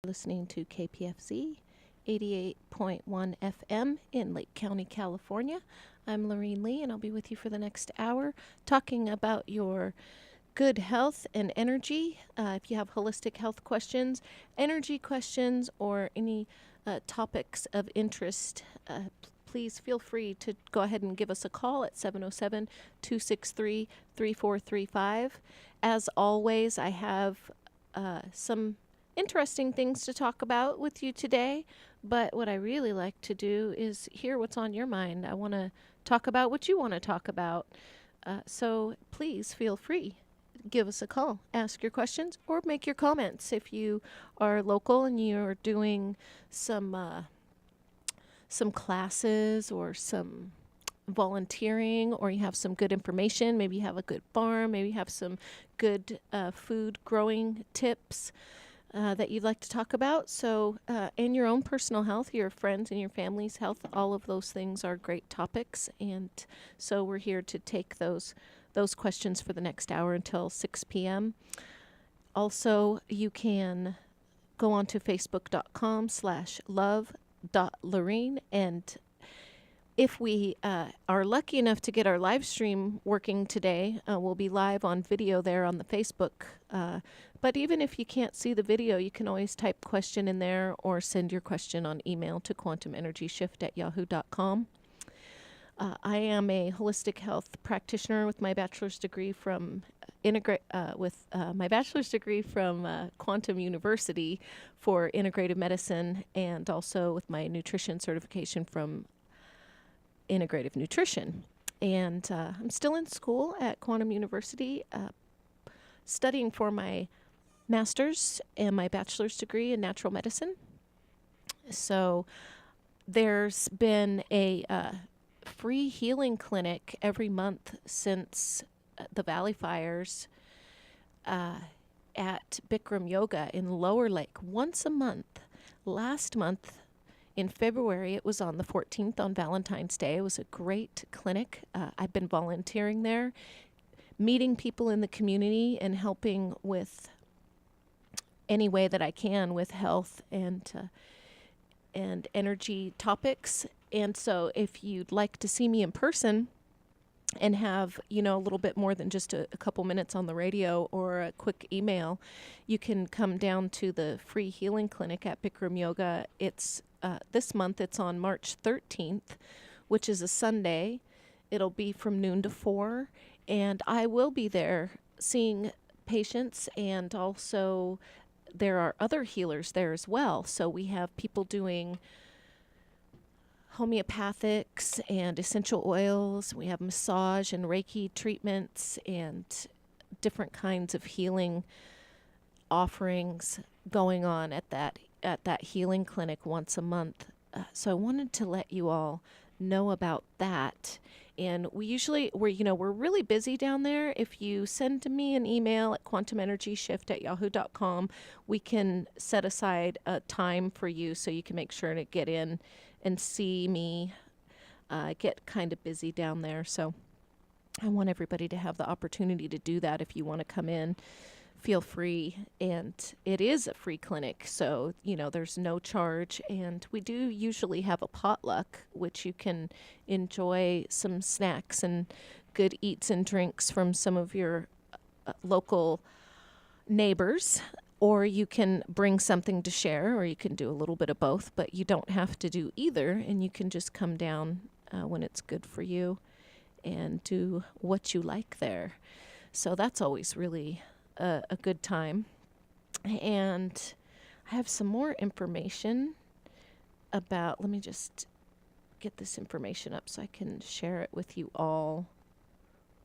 Listening to KPFZ 88.1 FM in Lake County, California. I'm Laureen Lee, and I'll be with you for the next hour talking about your good health and energy. If you have holistic health questions, energy questions, or any topics of interest, please feel free to go ahead and give us a call at 707-263-3435. As always, I have some interesting things to talk about with you today, but what I really like to do is hear what's on your mind. I want to talk about what you want to talk about. So please feel free. Give us a call, ask your questions, or make your comments. If you are local and you're doing some classes or some volunteering, or you have some good information, maybe you have a good farm, maybe you have some good food growing tips that you'd like to talk about. So, and your own personal health, your friends and your family's health, all of those things are great topics. And so we're here to take those questions for the next hour until 6 p.m. Also, you can go on to facebook.com/love.Laureen, and if we are lucky enough to get our live stream working today, we'll be live on video there on the Facebook. But even if you can't see the video, you can always type question in there or send your question on email to quantumenergyshift@yahoo.com. I am a holistic health practitioner with my bachelor's degree from Quantum University for integrative medicine, and also with my nutrition certification from integrative nutrition. And I'm still in school at Quantum University, studying for my master's and my bachelor's degree in natural medicine. So there's been a free healing clinic every month since the Valley Fires at Bikram Yoga in Lower Lake, once a month. Last month, in February, it was on the 14th on Valentine's Day. It was a great clinic. I've been volunteering there, meeting people in the community and helping with any way that I can with health and energy topics. And so if you'd like to see me in person and have, a little bit more than just a couple minutes on the radio or a quick email, you can come down to the free healing clinic at Bikram Yoga. It's this month, it's on March 13th, which is a Sunday. It'll be from noon to 4, and I will be there seeing patients, and also there are other healers there as well. So we have people doing homeopathics and essential oils. We have massage and Reiki treatments and different kinds of healing offerings going on at that healing clinic once a month. So I wanted to let you all know about that. And we're really busy down there. If you send me an email at quantumenergyshift@yahoo.com, we can set aside a time for you so you can make sure to get in and see me. Get kind of busy down there. So I want everybody to have the opportunity to do that. If you want to come in, feel free. And it is a free clinic, so there's no charge. And we do usually have a potluck, which you can enjoy some snacks and good eats and drinks from some of your local neighbors, or you can bring something to share, or you can do a little bit of both, but you don't have to do either, and you can just come down when it's good for you and do what you like there. So that's always really a good time. And I have some more information about, let me just get this information up so I can share it with you all.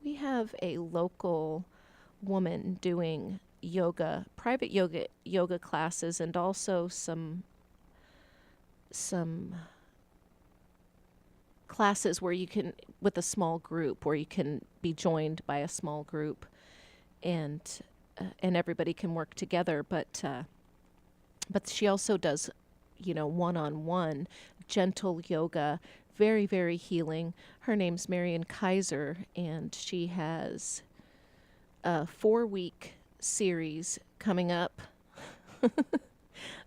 We have a local woman doing private yoga classes, and also some classes where you can, with a small group, where you can be joined by a small group, and everybody can work together. But she also does, one-on-one gentle yoga, very, very healing. Her name's Marian Kaiser, and she has a 4-week series coming up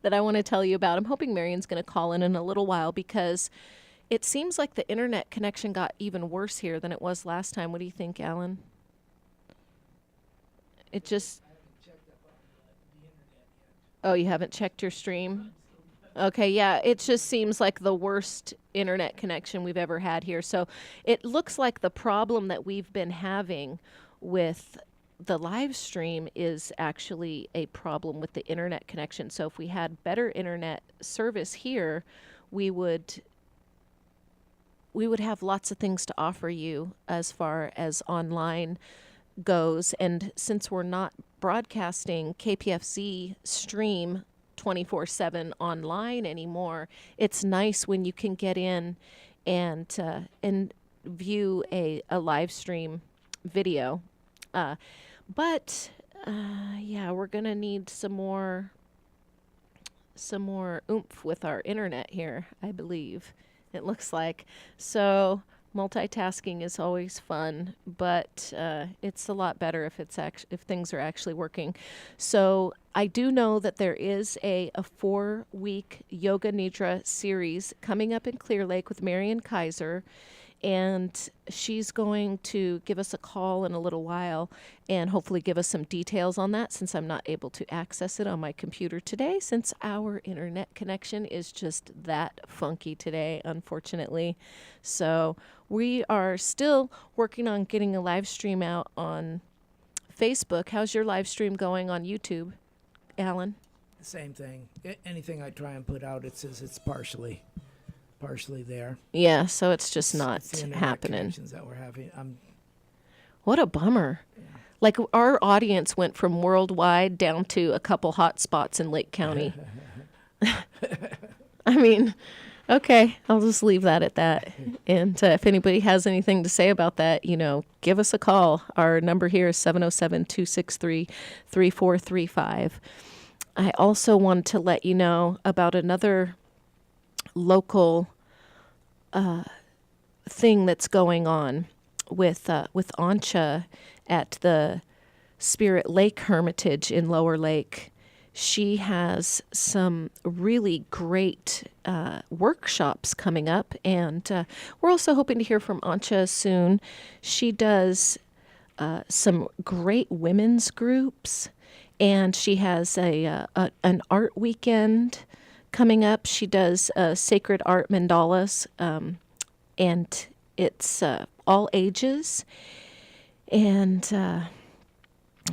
that I want to tell you about. I'm hoping Marion's going to call in a little while because it seems like the internet connection got even worse here than it was last time. What do you think, Alan? It just... Oh, you haven't checked your stream? Okay, yeah, it just seems like the worst internet connection we've ever had here. So it looks like the problem that we've been having with the live stream is actually a problem with the internet connection. So if we had better internet service here, we would have lots of things to offer you as far as online goes. And since we're not broadcasting KPFZ stream 24/7 online anymore, it's nice when you can get in and view a live stream video. But yeah, we're gonna need some more oomph with our internet here, I believe. It looks like. So multitasking is always fun, but it's a lot better if if things are actually working. So I do know that there is a 4-week Yoga Nidra series coming up in Clear Lake with Marion Kaiser, and she's going to give us a call in a little while and hopefully give us some details on that, since I'm not able to access it on my computer today, since our internet connection is just that funky today, unfortunately. So we are still working on getting a live stream out on Facebook. How's your live stream going on YouTube, Alan? Same thing. Anything I try and put out, it says it's partially there. Yeah, so it's just not It's the internet happening. connections that we're having. What a bummer. Yeah. Like, our audience went from worldwide down to a couple hot spots in Lake County. I mean, okay, I'll just leave that at that. And if anybody has anything to say about that, give us a call. Our number here is 707-263-3435. I also wanted to let you know about another local thing that's going on with Ancha at the Spirit Lake Hermitage in Lower Lake. She has some really great workshops coming up, and we're also hoping to hear from Ancha soon. She does some great women's groups, and she has an art weekend coming up. She does sacred art mandalas, and it's all ages, and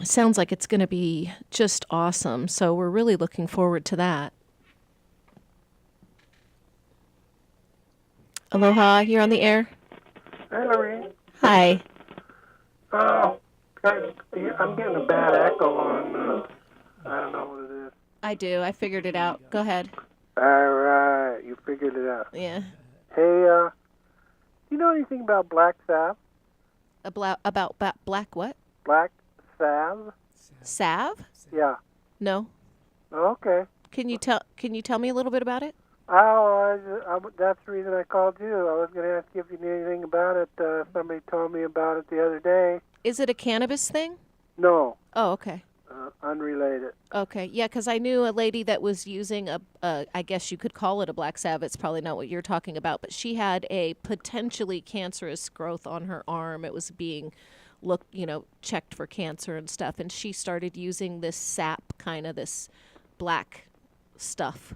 sounds like it's going to be just awesome. So we're really looking forward to that. Aloha, you're on the air. Hi, Laureen. Hi. I'm getting a bad echo on. I don't know what it is. I do. I figured it out. Go ahead. All right, you figured it out. Yeah. Hey, do you know anything about black salve? About black what? Black salve? Salve? Yeah. No. Okay. Can you tell me a little bit about it? That's the reason I called you. I was going to ask you if you knew anything about it. Somebody told me about it the other day. Is it a cannabis thing? No. Oh, okay. Unrelated. Okay, yeah, because I knew a lady that was using I guess you could call it a black salve. It's probably not what you're talking about, but she had a potentially cancerous growth on her arm. It was being checked for cancer and stuff, and she started using this sap, kind of this black stuff.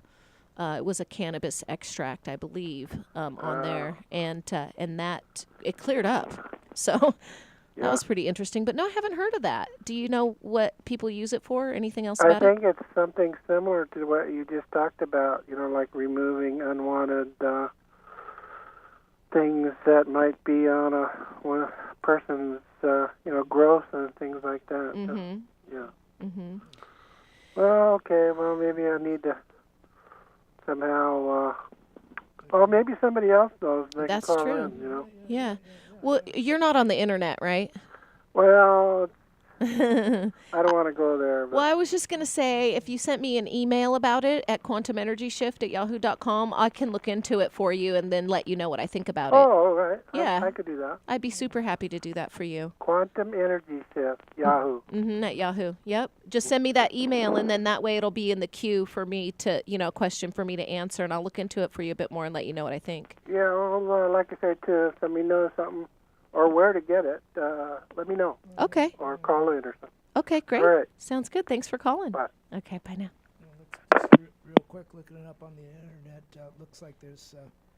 It was a cannabis extract, I believe, on there, and that it cleared up. So. Yeah. That was pretty interesting, but no, I haven't heard of that. Do you know what people use it for? Anything else about it? I think it's something similar to what you just talked about, like removing unwanted things that might be on a person's, growth and things like that. Mm-hmm. So, yeah. Mm-hmm. Well, okay, maybe I need to somehow, or maybe somebody else knows. They That's can call true. in, Yeah. Well, you're not on the internet, right? Well, I don't want to go there. But Well, I was just going to say, if you sent me an email about it at quantumenergyshift@yahoo.com, I can look into it for you and then let you know what I think about it. all right. Yeah. I could do that. I'd be super happy to do that for you. Quantum Energy Shift, Yahoo. At Yahoo. Yep. Just send me that email, and then that way it'll be in the queue for me to, question for me to answer, and I'll look into it for you a bit more and let you know what I think. Yeah, well, like I said, too, if somebody knows something or where to get it, let me know. Okay. Or call in or something. Okay, great. All right. Sounds good. Thanks for calling. Bye. Okay, bye now. Real quick, looking it up on the internet, looks like there's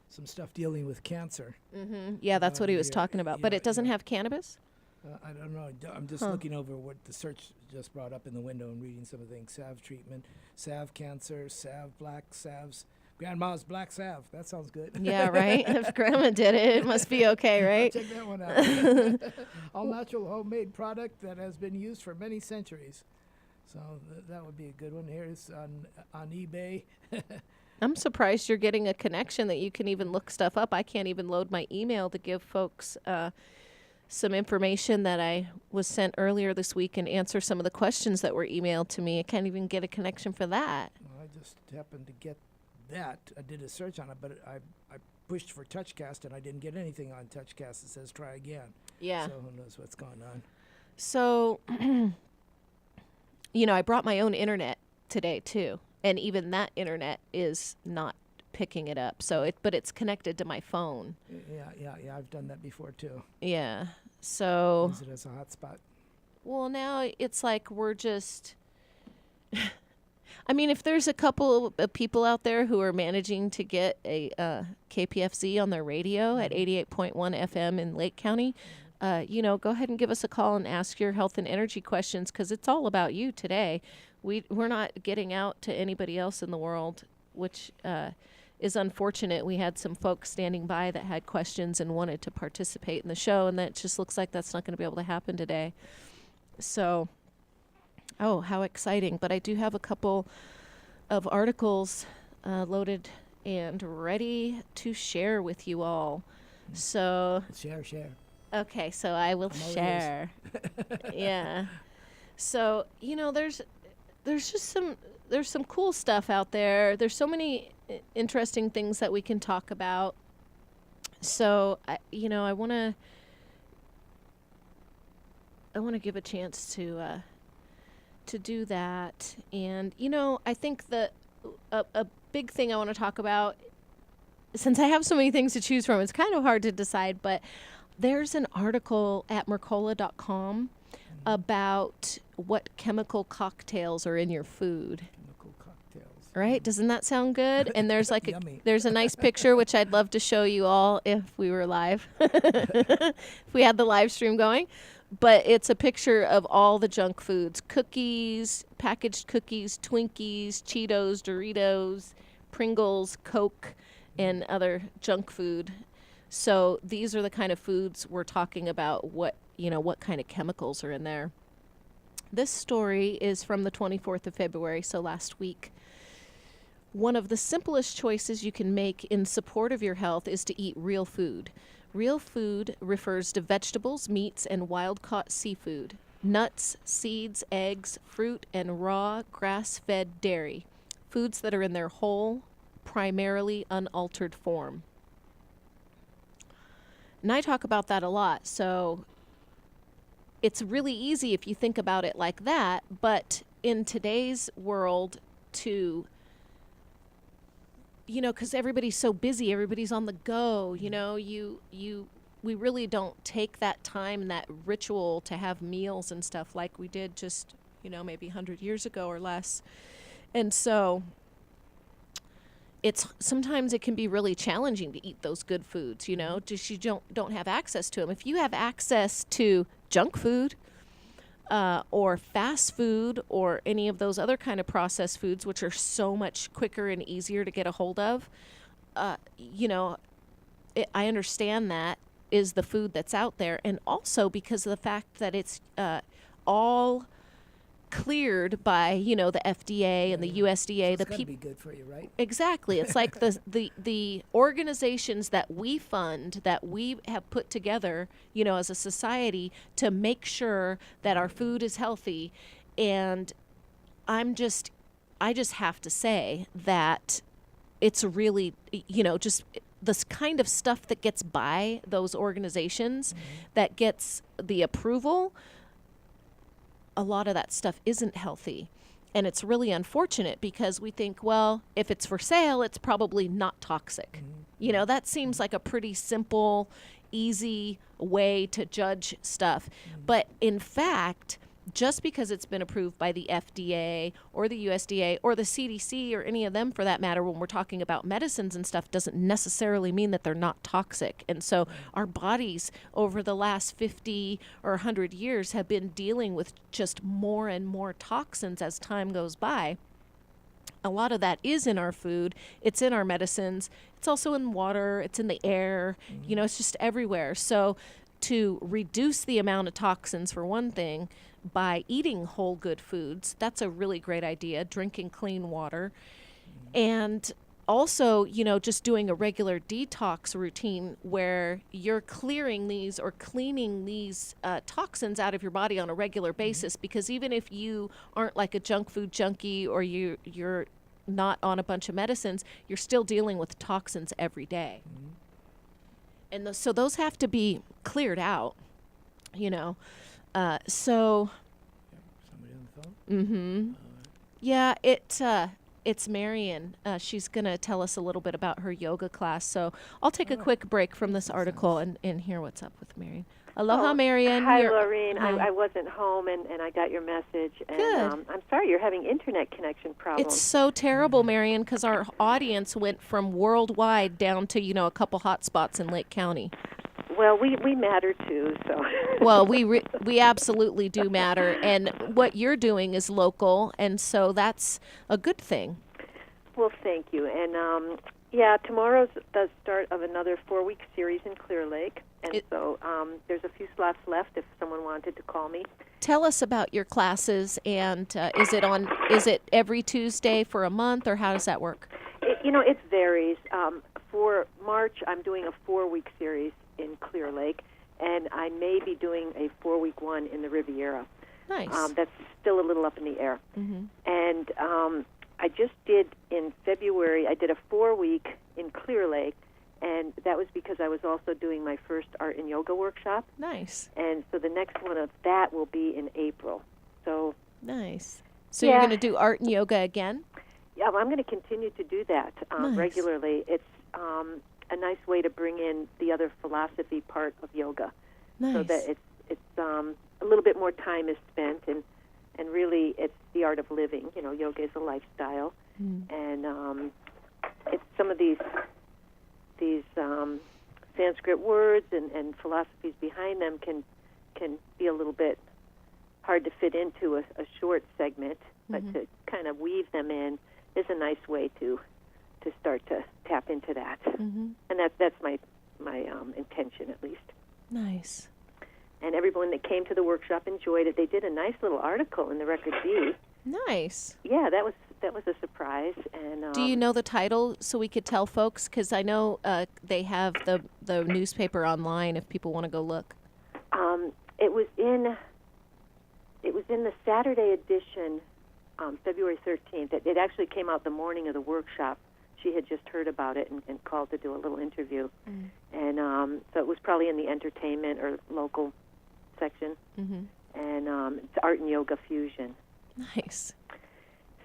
some stuff dealing with cancer. Yeah, that's what he was talking about. But yeah, it doesn't yeah. have cannabis? I don't know. I'm just looking over what the search just brought up in the window and reading some of the things. Salve treatment, salve cancer, salve black salves. Grandma's black salve. That sounds good. Yeah, right? If Grandma did it, it must be okay, right? Check that one out. All natural homemade product that has been used for many centuries. So that would be a good one. Here's on eBay. I'm surprised you're getting a connection that you can even look stuff up. I can't even load my email to give folks some information that I was sent earlier this week and answer some of the questions that were emailed to me. I can't even get a connection for that. Well, I just happened to get that. I did a search on it, but I pushed for TouchCast and I didn't get anything on TouchCast. It says try again. Yeah. So who knows what's going on. So, I brought my own internet today too. And even that internet is not picking it up. But it's connected to my phone. Yeah. I've done that before too. Yeah. So. Use it as a hotspot. Well, now it's like we're just. I mean, if there's a couple of people out there who are managing to get a KPFZ on their radio at 88.1 FM in Lake County, go ahead and give us a call and ask your health and energy questions, because it's all about you today. We're not getting out to anybody else in the world, which is unfortunate. We had some folks standing by that had questions and wanted to participate in the show, and that just looks like that's not going to be able to happen today. So... Oh, how exciting. But I do have a couple of articles loaded and ready to share with you all. So, Share. okay, so I will share. Yeah. So, there's just there's some cool stuff out there. There's so many interesting things that we can talk about. So, I want to give a chance to do that. And I think a big thing I want to talk about, since I have so many things to choose from, it's kind of hard to decide, but there's an article at Mercola.com about what chemical cocktails are in your food. Chemical cocktails. Right? Doesn't that sound good? And there's like Yummy. there's a nice picture which I'd love to show you all if we were live. If we had the live stream going. But it's a picture of all the junk foods: cookies, packaged cookies, Twinkies, Cheetos, Doritos, Pringles, Coke, and other junk food. So these are the kind of foods we're talking about, what kind of chemicals are in there. This story is from the 24th of February, so last week. One of the simplest choices you can make in support of your health is to eat real food. Real food refers to vegetables, meats, and wild-caught seafood, nuts, seeds, eggs, fruit, and raw, grass-fed dairy, foods that are in their whole, primarily unaltered form. And I talk about that a lot, so it's really easy if you think about it like that, but in today's world because everybody's so busy, everybody's on the go, we really don't take that time and that ritual to have meals and stuff like we did just, maybe 100 years ago or less. And so sometimes it can be really challenging to eat those good foods, just you don't have access to them. If you have access to junk food, or fast food, or any of those other kind of processed foods, which are so much quicker and easier to get a hold of, I understand that is the food that's out there. And also because of the fact that it's all cleared by, the FDA and the USDA. So it's gotta be good for you, right? Exactly. It's like the organizations that we fund, that we have put together, as a society to make sure that our food is healthy. And I just have to say that it's really, just this kind of stuff that gets by those organizations, that gets the approval. A lot of that stuff isn't healthy. And it's really unfortunate because we think, well, if it's for sale, it's probably not toxic. That seems like a pretty simple, easy way to judge stuff. But in fact, just because it's been approved by the FDA or the USDA or the CDC or any of them for that matter, when we're talking about medicines and stuff, doesn't necessarily mean that they're not toxic. And so our bodies over the last 50 or 100 years have been dealing with just more and more toxins as time goes by. A lot of that is in our food. It's in our medicines. It's also in water. It's in the air. It's just everywhere. So to reduce the amount of toxins, for one thing, by eating whole good foods, that's a really great idea. Drinking clean water. And also, just doing a regular detox routine where you're clearing these or cleaning these toxins out of your body on a regular basis. Because even if you aren't like a junk food junkie or you're not on a bunch of medicines, you're still dealing with toxins every day. And so those have to be cleared out, so. Somebody on the phone? Yeah, it's Marion. She's going to tell us a little bit about her yoga class. So I'll take a quick break from this article and hear what's up with Marion. Aloha, Marion. Hi, Laureen. I wasn't home, and I got your message. And, Good. I'm sorry you're having internet connection problems. It's so terrible, Marion, because our audience went from worldwide down to, a couple hot spots in Lake County. Well, we matter, too, so. Well, we absolutely do matter, and what you're doing is local, and so that's a good thing. Well, thank you. And, tomorrow's the start of another 4-week series in Clear Lake, and so there's a few slots left if someone wanted to call me. Tell us about your classes, and is it every Tuesday for a month, or how does that work? It varies. For March, I'm doing a 4-week series in Clear Lake, and I may be doing a 4-week one in the Riviera. Nice. That's still a little up in the air. And I just did, in February, I did a 4-week in Clear Lake, and that was because I was also doing my first art and yoga workshop. Nice. And so the next one of that will be in April. So nice. So you're going to do art and yoga again? Yeah, I'm going to continue to do that regularly. It's a nice way to bring in the other philosophy part of yoga, so that it's a little bit more time is spent, and really it's the art of living. Yoga is a lifestyle, and it's some of these Sanskrit words and philosophies behind them can be a little bit hard to fit into a short segment, but to kind of weave them in is a nice way to start to tap into that. And that's my intention, at least. Nice. And everyone that came to the workshop enjoyed it. They did a nice little article in the Record Bee. Nice. Yeah, that was a surprise. And do you know the title so we could tell folks? Because I know they have the newspaper online if people want to go look. It was in the Saturday edition, February 13th. It actually came out the morning of the workshop. She had just heard about it and called to do a little interview. And so it was probably in the entertainment or local section. And it's art and yoga fusion. Nice.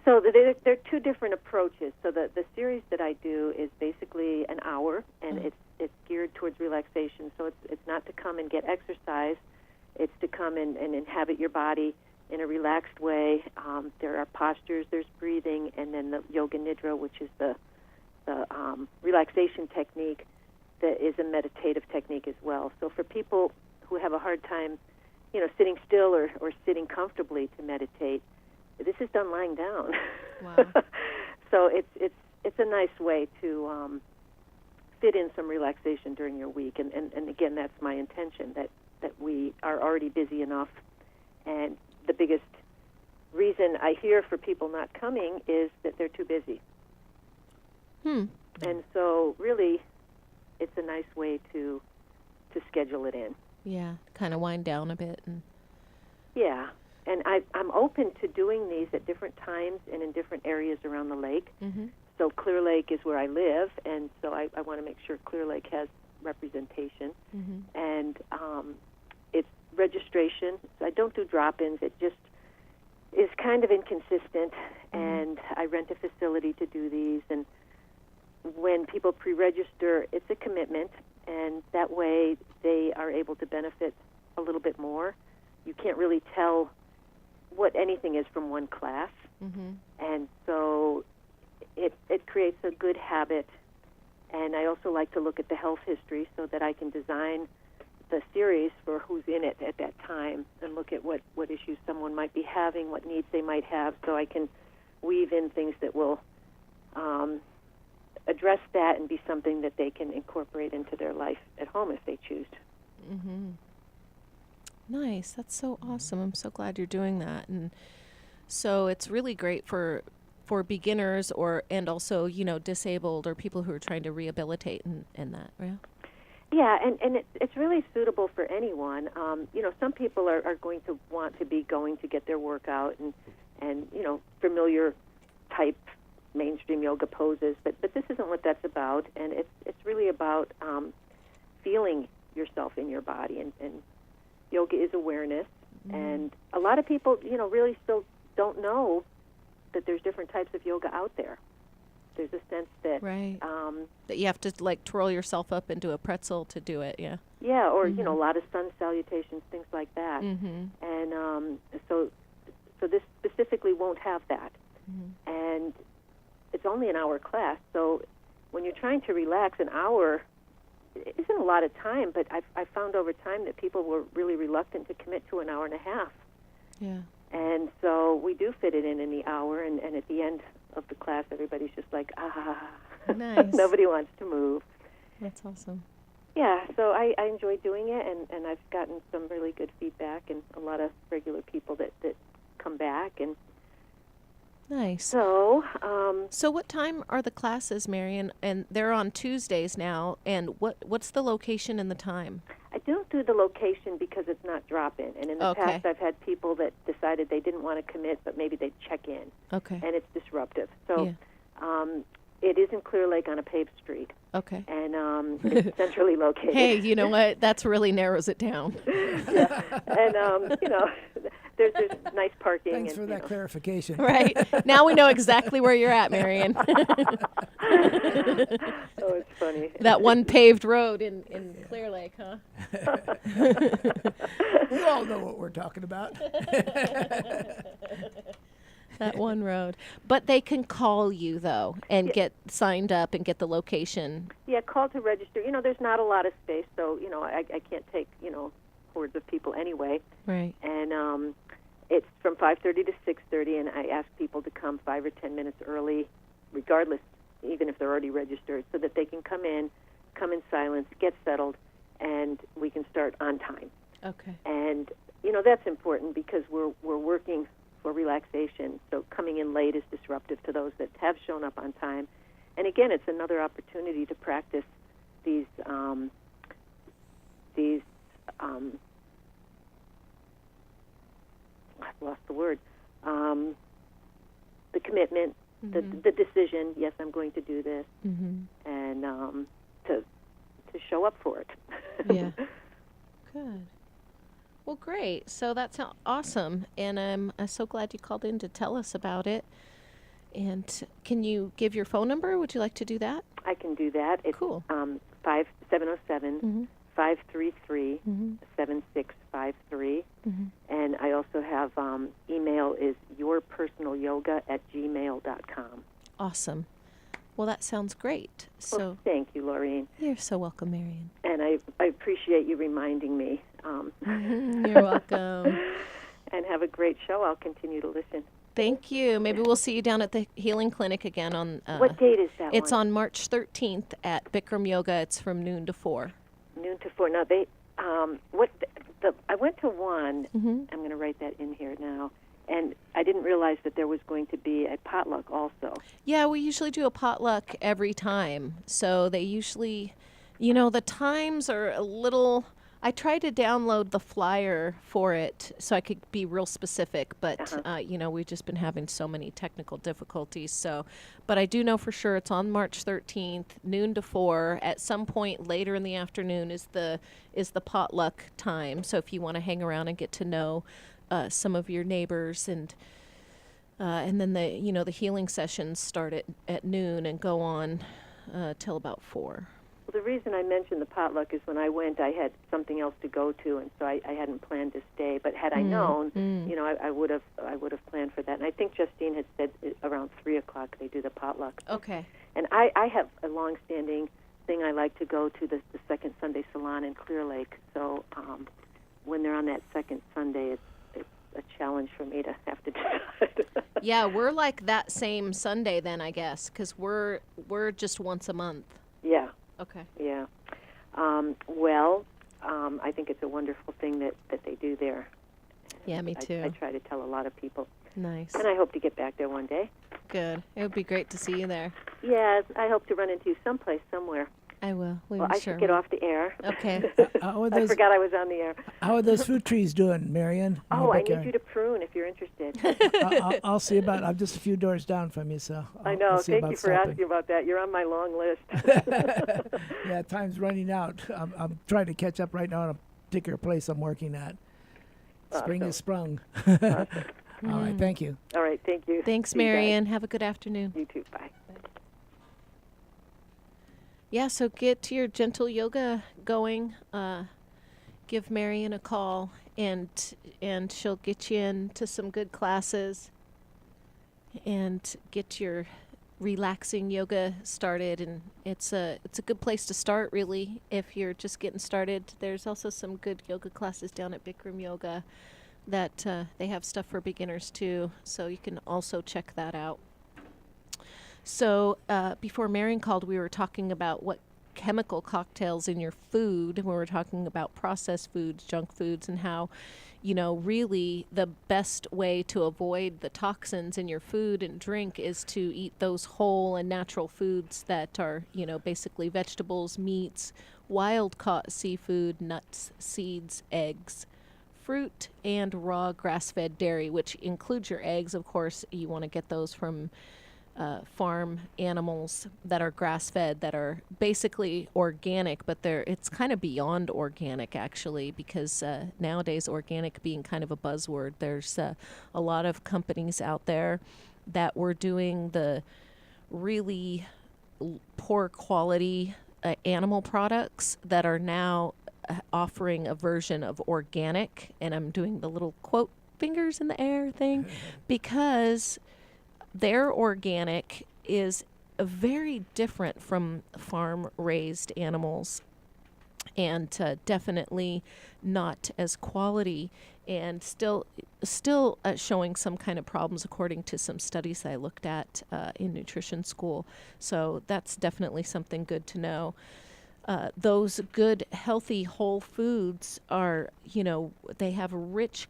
So there are two different approaches. So the series that I do is basically an hour, and it's geared towards relaxation. So it's not to come and get exercise. It's to come and inhabit your body in a relaxed way. There are postures, there's breathing, and then the yoga nidra, which is the relaxation technique that is a meditative technique as well. So for people who have a hard time, sitting still or sitting comfortably to meditate, this is done lying down. Wow. So it's a nice way to fit in some relaxation during your week. And again, that's my intention, that we are already busy enough, and the biggest reason I hear for people not coming is that they're too busy. And so really it's a nice way to schedule it in. Yeah, kind of wind down a bit. And Yeah, and I'm open to doing these at different times and in different areas around the lake. So Clear Lake is where I live, and so I want to make sure Clear Lake has representation. And it's registration. So I don't do drop-ins. It just is kind of inconsistent, and I rent a facility to do these. And when people pre-register, it's a commitment, and that way they are able to benefit a little bit more. You can't really tell what anything is from one class, and so it creates a good habit. And I also like to look at the health history so that I can design the series for who's in it at that time and look at what issues someone might be having, what needs they might have, so I can weave in things that will address that and be something that they can incorporate into their life at home if they choose. Nice. That's so awesome. I'm so glad you're doing that. And so it's really great for beginners and also, disabled or people who are trying to rehabilitate and that, yeah? Yeah, and it's really suitable for anyone. Some people are going to want to be going to get their workout and familiar type mainstream yoga poses, but this isn't what that's about, and it's really about feeling yourself in your body, and yoga is awareness, and a lot of people, really still don't know that there's different types of yoga out there. There's a sense that that you have to twirl yourself up into a pretzel to do it, yeah. Yeah, or a lot of sun salutations, things like that, and so this specifically won't have that, and it's only an hour class. So when you're trying to relax, an hour isn't a lot of time, but I've found over time that people were really reluctant to commit to an hour and a half. Yeah. And so we do fit it in the hour, and at the end of the class, everybody's just like, nice. Nobody wants to move. That's awesome. Yeah, so I enjoy doing it, and I've gotten some really good feedback and a lot of regular people that come back. And nice. So what time are the classes, Marion? And they're on Tuesdays now. And what's the location and the time? I don't do the location because it's not drop-in. And in the past, I've had people that decided they didn't want to commit, but maybe they'd check in. Okay. And it's disruptive. So it is in Clear Lake on a paved street. Okay. And it's centrally located. Hey, you know what? That's really narrows it down. Yeah. And, there's nice parking. Thanks for that clarification. Right. Now we know exactly where you're at, Marion. Oh, it's funny. That one paved road in Clear Lake, huh? We all know what we're talking about. That one road. But they can call you, though, and get signed up and get the location. Yeah, call to register. There's not a lot of space, so, I can't take, hordes of people anyway. Right. And it's from 5:30 to 6:30, and I ask people to come 5 or 10 minutes early, regardless, even if they're already registered, so that they can come in silence, get settled, and we can start on time. Okay. And, that's important because we're working for relaxation, so coming in late is disruptive to those that have shown up on time. And again, it's another opportunity to practice these I've lost the word, the commitment, the decision, yes, I'm going to do this, and to show up for it. Yeah. Good. Well, great. So that's awesome, and I'm so glad you called in to tell us about it. And can you give your phone number? Would you like to do that? I can do that. It's cool. 707 533 7653. And I also have email is yourpersonalyoga@gmail.com. Awesome. Well, that sounds great. So well, thank you, Laureen. You're so welcome, Marion. And I appreciate you reminding me. You're welcome. And have a great show. I'll continue to listen. Thank you. Maybe we'll see you down at the Healing Clinic again on... what date is that It's on March 13th at Bikram Yoga. It's from noon to 4. Noon to 4. Now, they... I went to one. I'm going to write that in here now. And I didn't realize that there was going to be a potluck also. Yeah, we usually do a potluck every time. So they usually, the times are a little. I tried to download the flyer for it so I could be real specific, but, we've just been having so many technical difficulties. So, but I do know for sure it's on March 13th, noon to 4. At some point later in the afternoon is the potluck time. So if you want to hang around and get to know some of your neighbors, and then the healing sessions start at noon and go on till about 4. Well, the reason I mentioned the potluck is when I went, I had something else to go to, and so I hadn't planned to stay. But had I known, I would have planned for that. And I think Justine had said around 3:00 they do the potluck. Okay. And I have a long-standing thing I like to go to, the second Sunday salon in Clear Lake. So when they're on that second Sunday, it's a challenge for me to have to decide. Yeah, we're like that same Sunday then, I guess, because we're just once a month. Yeah. Okay. Yeah. I think it's a wonderful thing that they do there. Yeah, me too. I try to tell a lot of people. Nice. And I hope to get back there one day. Good. It would be great to see you there. Yes, I hope to run into you someplace, somewhere. I will. I should get off the air. Okay. I forgot I was on the air. How are those fruit trees doing, Marion? Oh, I need you to prune if you're interested. I'll see about it. I'm just a few doors down from you, so I know. I'll see Thank about you for stopping. asking about that. You're on my long list. Yeah, time's running out. I'm trying to catch up right now on a particular place I'm working at. Spring Awesome. has sprung. Awesome. All right, thank you. All right, thank you. Thanks, See you guys. Marion. Have a good afternoon. You too. Bye. Yeah, so get your gentle yoga going. Give Marion a call, and she'll get you into some good classes and get your relaxing yoga started. And it's a good place to start, really, if you're just getting started. There's also some good yoga classes down at Bikram Yoga that they have stuff for beginners too, so you can also check that out. So before Marion called, we were talking about what chemical cocktails in your food, and we were talking about processed foods, junk foods, and how, really the best way to avoid the toxins in your food and drink is to eat those whole and natural foods that are, basically vegetables, meats, wild-caught seafood, nuts, seeds, eggs, fruit, and raw grass-fed dairy, which includes your eggs. Of course, you want to get those from farm animals that are grass-fed, that are basically organic, but it's kind of beyond organic, actually, because nowadays organic being kind of a buzzword. There's a lot of companies out there that were doing the really poor quality animal products that are now offering a version of organic, and I'm doing the little quote fingers in the air thing, because their organic is very different from farm-raised animals, and definitely not as quality, and still showing some kind of problems according to some studies I looked at in nutrition school. So that's definitely something good to know. Those good, healthy, whole foods are, they have rich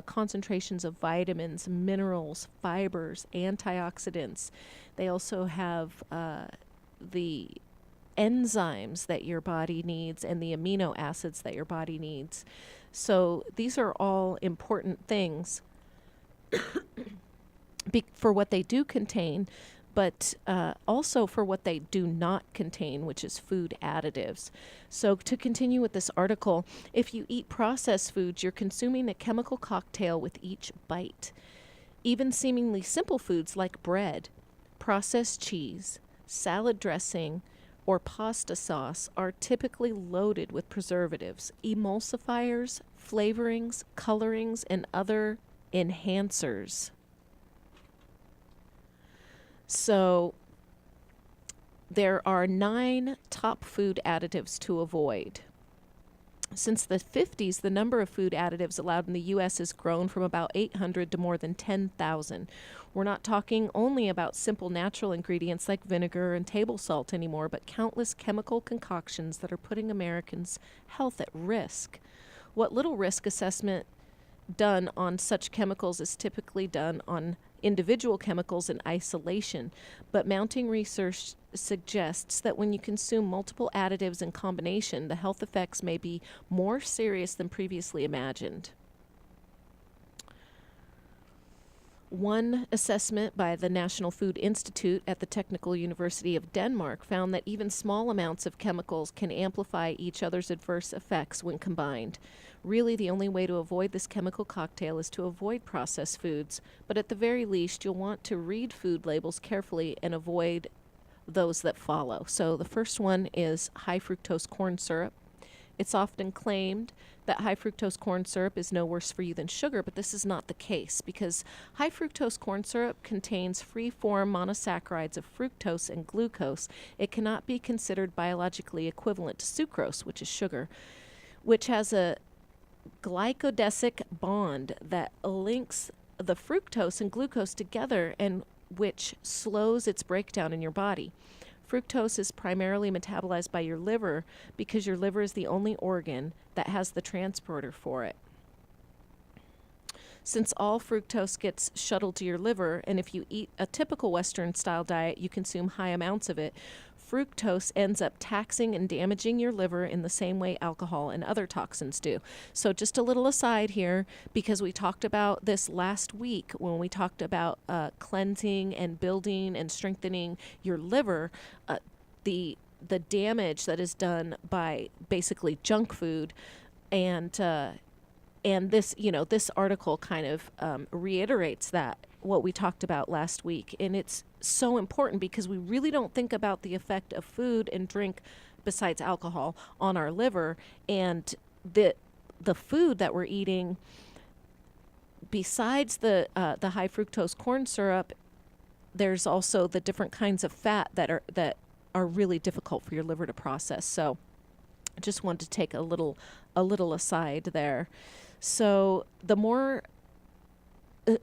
concentrations of vitamins, minerals, fibers, antioxidants. They also have the enzymes that your body needs and the amino acids that your body needs. So these are all important things for what they do contain, but also for what they do not contain, which is food additives. So to continue with this article, if you eat processed foods, you're consuming a chemical cocktail with each bite. Even seemingly simple foods like bread, processed cheese, salad dressing, or pasta sauce are typically loaded with preservatives, emulsifiers, flavorings, colorings, and other enhancers. So there are 9 top food additives to avoid. Since the 50s, the number of food additives allowed in the U.S. has grown from about 800 to more than 10,000. We're not talking only about simple natural ingredients like vinegar and table salt anymore, but countless chemical concoctions that are putting Americans' health at risk. What little risk assessment done on such chemicals is typically done on individual chemicals in isolation, but mounting research suggests that when you consume multiple additives in combination, the health effects may be more serious than previously imagined. One assessment by the National Food Institute at the Technical University of Denmark found that even small amounts of chemicals can amplify each other's adverse effects when combined. Really, the only way to avoid this chemical cocktail is to avoid processed foods, but at the very least, you'll want to read food labels carefully and avoid those that follow. So the first one is high fructose corn syrup. It's often claimed that high fructose corn syrup is no worse for you than sugar, but this is not the case because high fructose corn syrup contains free-form monosaccharides of fructose and glucose. It cannot be considered biologically equivalent to sucrose, which is sugar, which has a glycosidic bond that links the fructose and glucose together and which slows its breakdown in your body. Fructose is primarily metabolized by your liver because your liver is the only organ that has the transporter for it. Since all fructose gets shuttled to your liver, and if you eat a typical Western-style diet, you consume high amounts of it, fructose ends up taxing and damaging your liver in the same way alcohol and other toxins do. So just a little aside here, because we talked about this last week when we talked about cleansing and building and strengthening your liver, the damage that is done by basically junk food and this, this article kind of reiterates that, what we talked about last week. And it's so important because we really don't think about the effect of food and drink, besides alcohol, on our liver. And the food that we're eating, besides the high fructose corn syrup, there's also the different kinds of fat that are really difficult for your liver to process. So I just wanted to take a little aside there. So the more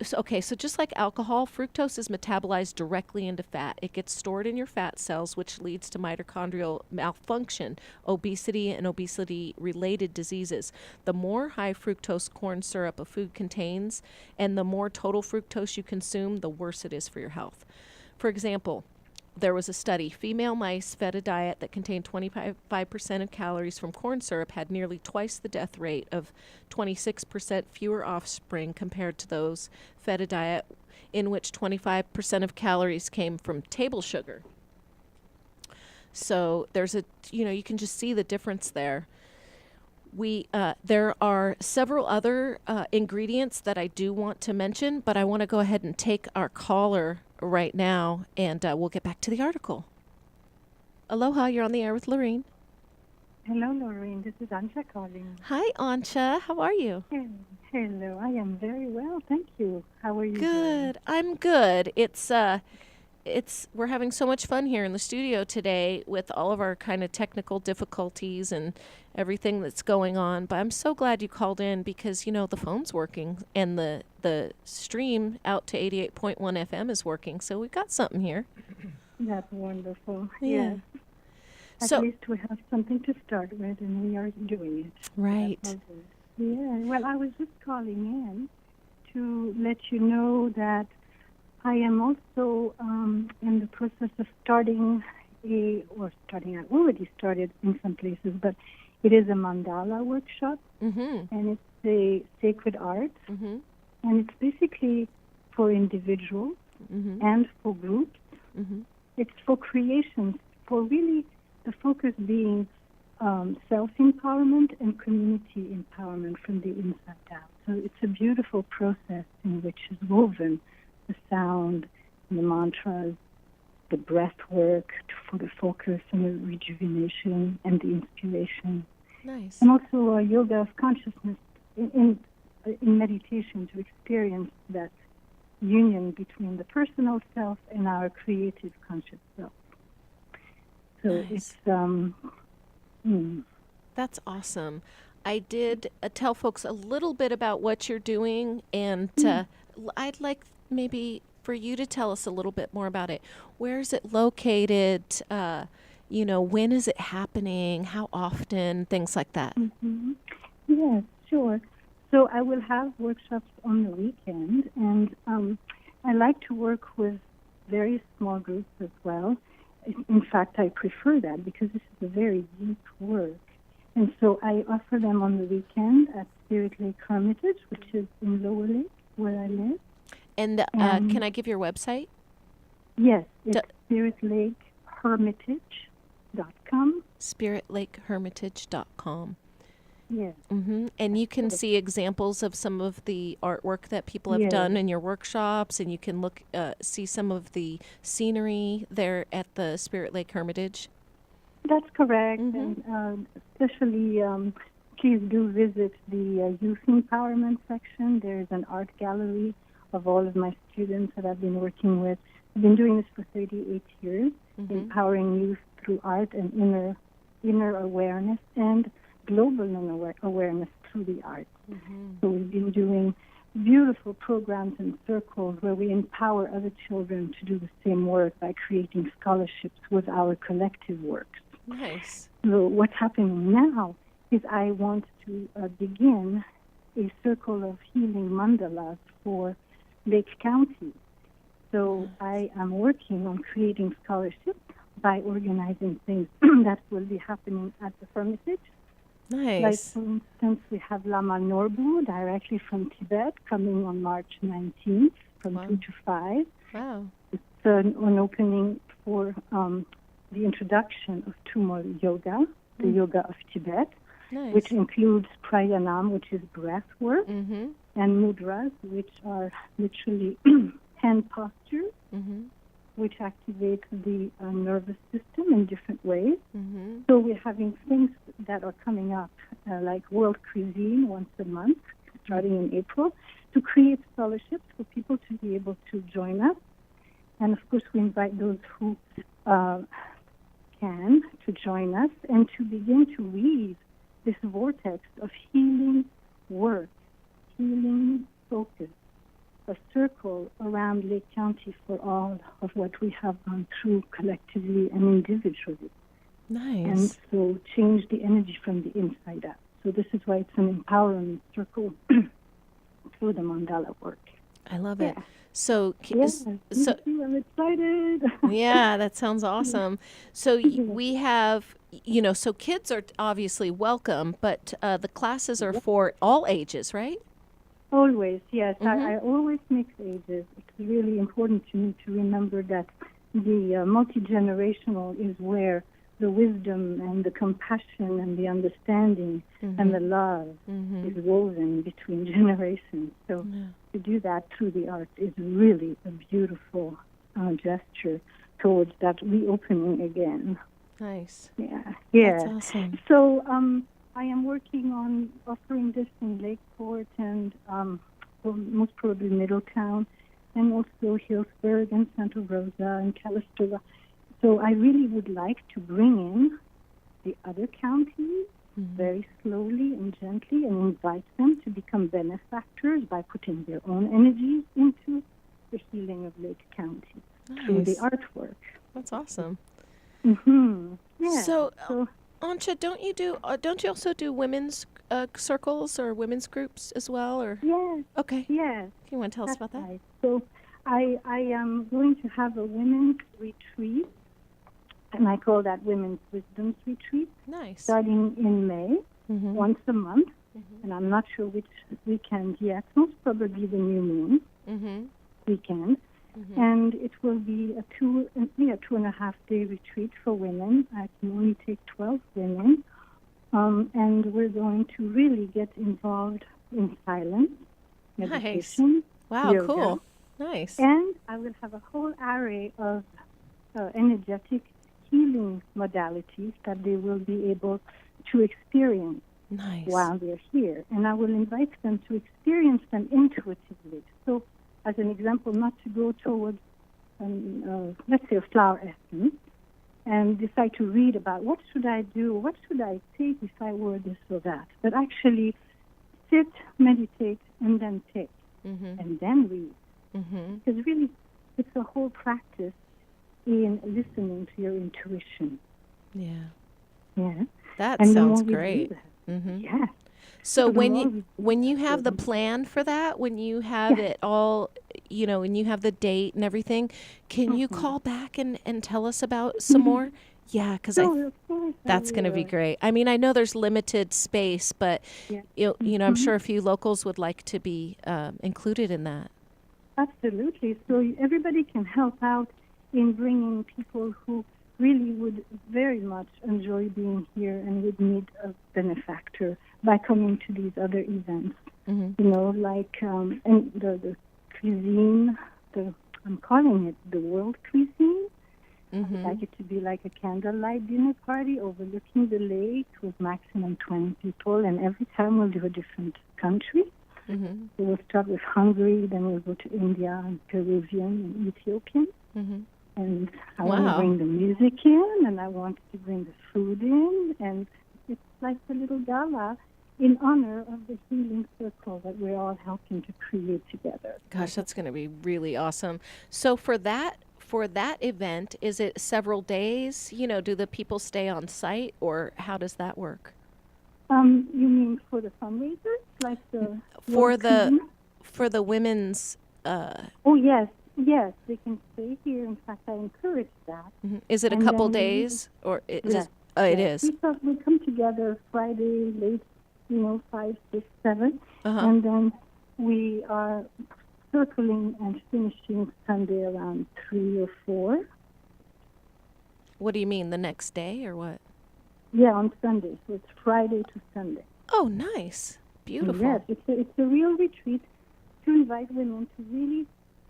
so just like alcohol, fructose is metabolized directly into fat. It gets stored in your fat cells, which leads to mitochondrial malfunction, obesity, and obesity-related diseases. The more high fructose corn syrup a food contains, and the more total fructose you consume, the worse it is for your health. For example, there was a study. Female mice fed a diet that contained 25% of calories from corn syrup had nearly twice the death rate of 26% fewer offspring compared to those fed a diet in which 25% of calories came from table sugar. So there's you can just see the difference there. There are several other ingredients that I do want to mention, but I want to go ahead and take our caller right now, and we'll get back to the article. Aloha, you're on the air with Laureen. Hello, Laureen. This is Anja calling. Hi, Ancha. How are you? Hello. I am very well, thank you. How are you doing? Good. I'm good. We're having so much fun here in the studio today with all of our kind of technical difficulties and everything that's going on. But I'm so glad you called in because, the phone's working and the stream out to 88.1 FM is working. So we've got something here. That's wonderful. Yeah. Yes. At least we have something to start with, and we are doing it. Right. Yeah. Well, I was just calling in to let you know that I am also in the process of I already started in some places, but it is a mandala workshop, and it's a sacred art, and it's basically for individuals and for groups. It's for creations, for really the focus being self-empowerment and community empowerment from the inside out. So it's a beautiful process in which is woven the sound, and the mantras, the breath work for the focus and the rejuvenation and the inspiration. Nice. And also yoga of consciousness in meditation to experience that union between the personal self and our creative conscious self. So nice. It's That's awesome. I did tell folks a little bit about what you're doing, and I'd like maybe for you to tell us a little bit more about it. Where is it located? When is it happening? How often? Things like that. Yes, sure. So I will have workshops on the weekend, and I like to work with very small groups as well. In fact, I prefer that because this is a very deep work. And so I offer them on the weekend at Spirit Lake Hermitage, which is in Lower Lake, where I live. And can I give your website? Yes, it's SpiritLakeHermitage.com. SpiritLakeHermitage.com. Yes. And you can see examples of some of the artwork that people have done in your workshops, and you can look see some of the scenery there at the Spirit Lake Hermitage. That's correct. And especially, please do visit the Youth Empowerment section. There's an art gallery of all of my students that I've been working with. I've been doing this for 38 years, empowering youth through art and inner awareness and global awareness through the arts. So we've been doing beautiful programs and circles where we empower other children to do the same work by creating scholarships with our collective works. Nice. So what's happening now is I want to begin a circle of healing mandalas for Lake County. So I am working on creating scholarships by organizing things that will be happening at the Hermitage. Nice. Like, for instance, we have Lama Norbu directly from Tibet coming on March 19th from 2 to 5. Wow. It's an opening for the introduction of Tumor Yoga, the yoga of Tibet, which includes pranayama, which is breath work, and mudras, which are literally hand postures, which activate the nervous system in different ways. So we're having things that are coming up, like World Cuisine once a month, starting in April, to create scholarships for people to be able to join us. And of course, we invite those who can to join us and to begin to weave this vortex of healing work, healing focus, a circle around Lake County for all of what we have gone through collectively and individually. Nice. And so change the energy from the inside out. So this is why it's an empowerment circle through the mandala work. I love it. So, I'm excited. Yeah, that sounds awesome. So we have, so kids are obviously welcome, but the classes are for all ages, right? Always, yes. I always mix ages. It's really important to me to remember that the multi-generational is where the wisdom and the compassion and the understanding and the love is woven between generations. So to do that through the art is really a beautiful gesture towards that reopening again. Nice. Yeah. That's awesome. So I am working on offering this in Lakeport and most probably Middletown, and also Hillsburg and Santa Rosa and Calistoga. So I really would like to bring in the other counties very slowly and gently and invite them to become benefactors by putting their own energies into the healing of Lake County through the artwork. That's awesome. Yeah. So Ancha, don't you also do women's circles or women's groups as well? Or Yes. Okay. Yes. You want to tell us about that? Right. So I am going to have a women's retreat, and I call that Women's Wisdoms Retreat. Nice. Starting in May, once a month, and I'm not sure which weekend yet. Most probably the new moon weekend. And it will be a 2.5 day retreat for women. I can only take 12 women. And we're going to really get involved in silence, meditation, Wow, yoga. Cool. Nice. And I will have a whole array of energetic healing modalities that they will be able to experience while they're here. And I will invite them to experience them intuitively. So, as an example, not to go towards, let's say, a flower essence and decide to read about what should I do, what should I take if I were this or that, but actually sit, meditate, and then take, and then read. Because really, it's a whole practice in listening to your intuition. Yeah. Yeah. That and sounds the more we great. do that, yeah. So the when more you we when you have the them. plan for that, when you have Yeah. it all, and you have the date and everything, can you Mhm. call back and tell us about some more? Yeah, because So of course I that's going to be will. great. I mean, I know there's limited space, but Yeah. I'm Mhm. sure a few locals would like to be included in that. Absolutely. So everybody can help out in bringing people who really would very much enjoy being here and would need a benefactor by coming to these other events. Hmm. Like and the cuisine, I'm calling it the world cuisine. I would Hmm. like it to be like a candlelight dinner party overlooking the lake with maximum 20 people, and every time we'll do a different country. Hmm. So we'll start with Hungary, then we'll go to India and Peruvian and Ethiopian. Hmm. And I want to Wow. bring the music in, and I want to bring the food in, and it's like a little gala in honor of the healing circle that we're all helping to create together. Gosh, that's going to be really awesome. So for that event, is it several days? Do the people stay on site, or how does that work? You mean for the fundraisers, like the For world the cuisine? for the women's Oh yes, yes, they can stay here. In fact, I encourage that. is it a And couple then days, or is yes, it it yes, is? we come together Friday late, 5, 6, 7, Uh-huh. and then we are circling and finishing Sunday around 3 or 4. What do you mean, the next day or what? Yeah, on Sunday. So it's Friday to Sunday. Oh, nice. Beautiful. Yes, it's a real retreat to invite women to really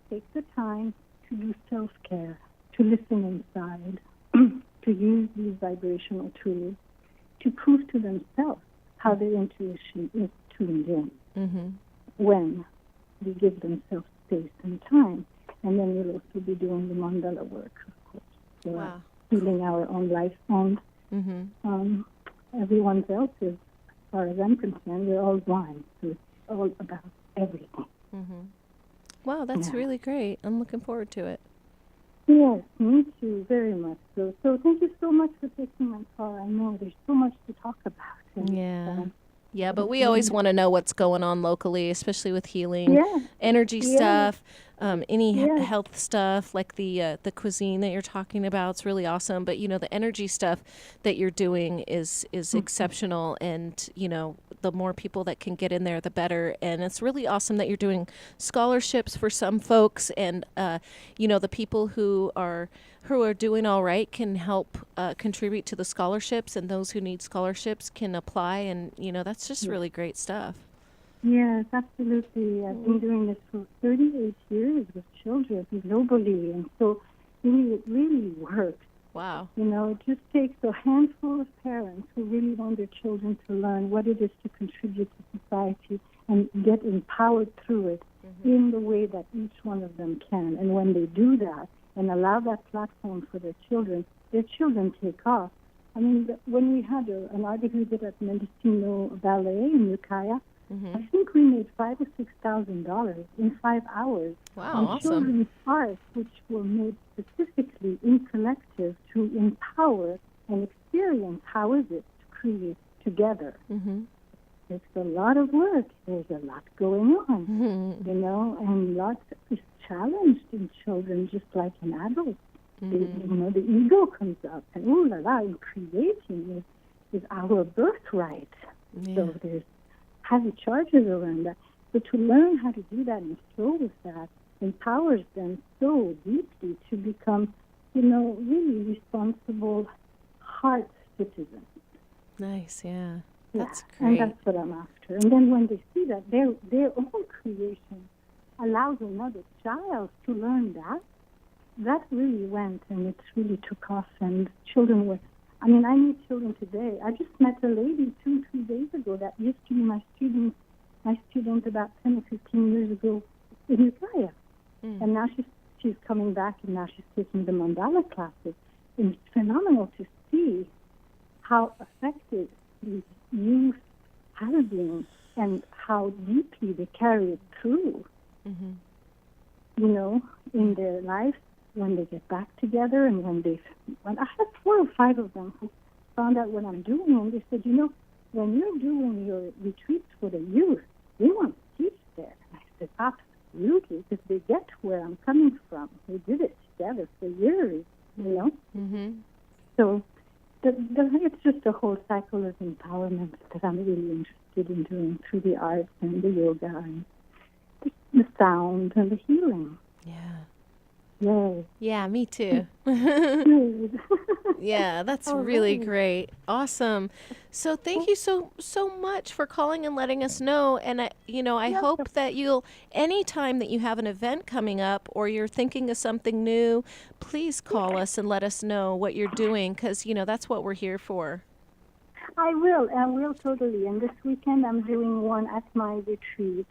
take the time to do self-care, to listen inside, to use these vibrational tools, to prove to themselves how their intuition is tuned in Mhm. when they give themselves space and time. And then we'll also be doing the mandala work, of course. So Wow. healing our own life forms. Mhm. Everyone else is, as far as I'm concerned, we're all one. So it's all about everything. Mhm. Wow, that's Yeah. really great. I'm looking forward to it. Yes, me too, very much so. So thank you so much for taking my call. I know there's so much to talk about. And, Yeah. Yeah, but it's we always wonderful. want to know what's going on locally, especially with healing, Yeah, energy yeah, stuff, any yeah. health stuff like the cuisine that you're talking about. It's really awesome. But the energy stuff that you're doing is exceptional, and the more people that can get in there, the better. And it's really awesome that you're doing scholarships for some folks, and the people who are doing all right can help contribute to the scholarships, and those who need scholarships can apply, and that's just Yeah. really great stuff. Yes, absolutely. I've been doing this for 38 years with children globally, and so it really works. Wow. It just takes a handful of parents who really want their children to learn what it is to contribute to society and get empowered through it in the way that each one of them can. And when they do that and allow that platform for their children take off. I mean, when we had an artist who did at Mendocino Ballet in Ukiah, I think we made $5,000 or $6,000 in 5 hours Wow, on awesome. children's arts, which were made specifically in collective to empower and experience how is it to create together. Mm-hmm. It's a lot of work. There's a lot going on, Mm-hmm. and lots is challenged in children just like in adults. Mm-hmm. The ego comes up, and ooh la la, in creating is our birthright. Yeah. So there's heavy charges around that. But to learn how to do that and flow with that empowers them so deeply to become, really responsible heart citizens. Nice, yeah. Yeah, That's and great. that's what I'm after. And then when they see that their own creation allows another child to learn that really went, and it really took off. And children were, I meet children today. I just met a lady 2-3 days ago that used to be my student about 10 or 15 years ago in Ukiah. And now she's coming back, and now she's taking the mandala classes. And it's phenomenal to see how effective these youth have been and how deeply they carry it through, Mm-hmm. In their lives when they get back together. And when I had 4 or 5 of them who found out what I'm doing, and they said, when you're doing your retreats for the youth, they want to teach there. And I said, absolutely, because they get where I'm coming from. We did it together for years, you know. Mm-hmm. So it's just a whole cycle of empowerment that I'm really interested in doing through the arts and the yoga and the sound and the healing. Yeah. Yay. Yeah, me too. Good. Yeah, that's All really right. great. Awesome. So thank you so much for calling and letting us know. And I hope that you'll, anytime that you have an event coming up or you're thinking of something new, please call us and let us know what you're doing, because that's what we're here for. I will totally. And this weekend I'm doing one at my retreat,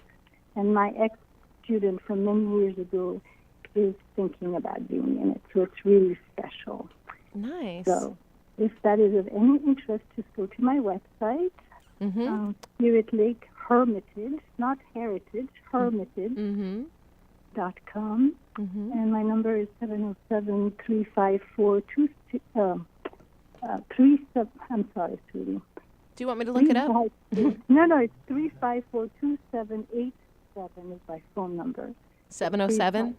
and my ex-student from many years ago is thinking about being in it. So it's really special. Nice. So if that is of any interest, just go to my website, Spirit Lake Hermitage, not Heritage, Hermitage.com. And my number is 707-354-27. I'm sorry, sweetie. Do you want me to look it up? No, it's 354-2787 is my phone number. 707?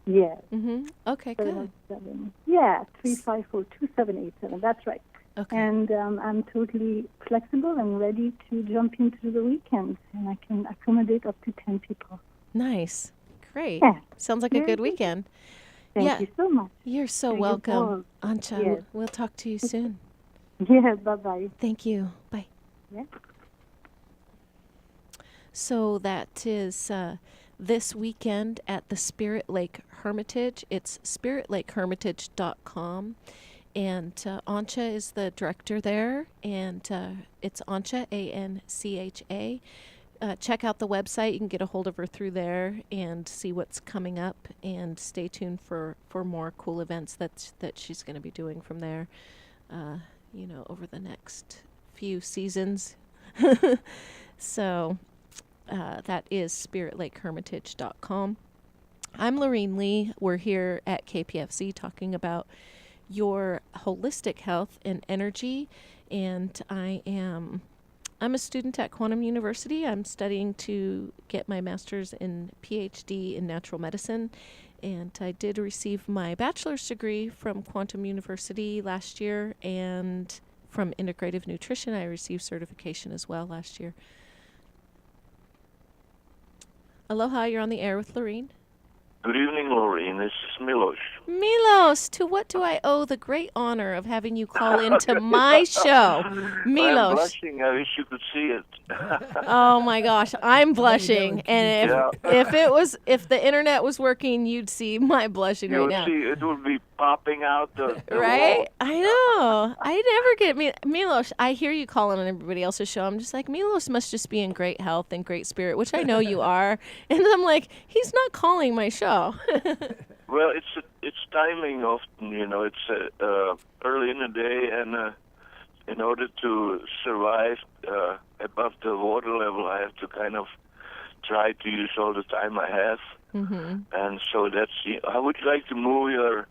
Yes. Mm-hmm. Okay, good. 707. Yeah, 354-2787. That's right. Okay. And I'm totally flexible and ready to jump into the weekend, and I can accommodate up to 10 people. Nice. Great. Yeah. Sounds like a good weekend. Thank you so much. You're so Thank you welcome, both. Ancha. Yes. We'll talk to you soon. Yeah, bye-bye. Thank you. Bye. Yeah. So that is this weekend at the Spirit Lake Hermitage. It's spiritlakhermitage.com. And Ancha is the director there. And it's Ancha, A-N-C-H-A. Check out the website. You can get a hold of her through there and see what's coming up. And stay tuned for more cool events that she's going to be doing from there, over the next few seasons. So that is spiritlakhermitage.com. I'm Laureen Lee. We're here at KPFZ talking about your holistic health and energy. And I'm a student at Quantum University. I'm studying to get my master's and PhD in natural medicine. And I did receive my bachelor's degree from Quantum University last year, and from integrative nutrition, I received certification as well last year. Aloha, you're on the air with Laureen. Good evening, Laureen. This is Milos. Milos, to what do I owe the great honor of having you call into my show? Milos. I'm blushing. I wish you could see it. Oh my gosh, I'm blushing. And if the internet was working, you'd see my blushing right now. You'll see it would be popping out the right? wall. I know. I never get Milos. I hear you calling on everybody else's show. I'm just like, Milos must just be in great health and great spirit, which I know you are. And I'm like, he's not calling my show. Well, it's timing often. It's early in the day, and in order to survive above the water level, I have to kind of try to use all the time I have. Mm-hmm. And so I would like to move your